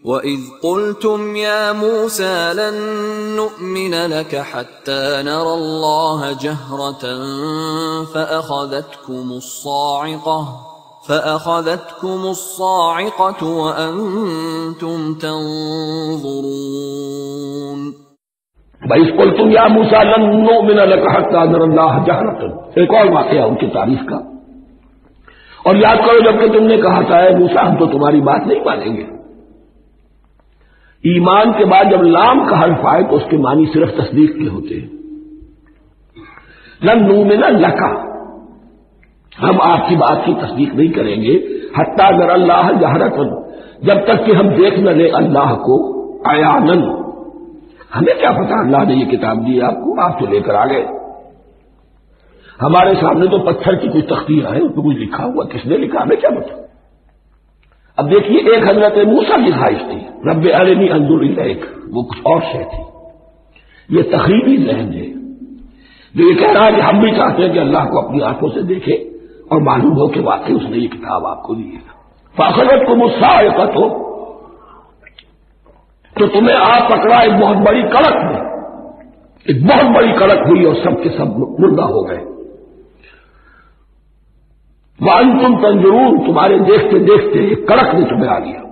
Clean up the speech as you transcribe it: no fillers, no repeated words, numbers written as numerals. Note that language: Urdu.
وَإِذْ قُلْتُمْ يَا مُوسَى لَن نُّؤْمِنَ لَكَ حَتَّىٰ نَرَى اللَّهَ جَهْرَةً فَأَخَذَتْكُمُ الصَّاعِقَةُ وَأَنتُمْ تَنظُرُونَ وَإِذْ قُلْتُمْ يَا مُوسَى لَن نُّؤْمِنَ لَكَ حَتَّىٰ نَرَى اللَّهَ جَهْرَةً، ایک اور واقعہ ان کی تعریف کا۔ اور یاد کرو جبکہ تم نے کہا تھا اے موسیٰ ہم تو تمہاری بات نہیں مانیں گے۔ ایمان کے بعد جب لام کا حرف آئے تو اس کے معنی صرف تصدیق کے ہوتے ہیں۔ لن نؤمن لک، ہم آپ کی بات کی تصدیق نہیں کریں گے حتیٰ نری اللہ جہرۃ، جب تک کہ ہم دیکھ نہ لیں اللہ کو عیاناً۔ ہمیں کیا پتا اللہ نے یہ کتاب دی آپ کو، آپ تو لے کر آ گئے۔ ہمارے سامنے تو پتھر کی کوئی تختیاں ہیں، اس پہ کچھ لکھا ہوا، کس نے لکھا ہمیں کیا پتا۔ اب دیکھیے ایک حضرت موسیٰ کی خواہش تھی رب ارنی انظر الیک، وہ کچھ اور شے تھی۔ یہ تخریبی ذہن ہے جو یہ کہہ رہا ہے کہ ہم بھی چاہتے ہیں کہ اللہ کو اپنی آنکھوں سے دیکھے اور معلوم ہو کہ واقعی اس نے یہ کتاب آپ کو دی ہے۔ فاخذتکم الصاعقۃ، تو تمہیں آپ پکڑا ایک بہت بڑی کڑک میں، ایک بہت بڑی کڑک ہوئی اور سب کے سب مردہ ہو گئے۔ وَأَنْتُمْ تَنْظُرُونَ، تمہارے دیکھتے دیکھتے ایک کڑک نے تمہیں آ لیا۔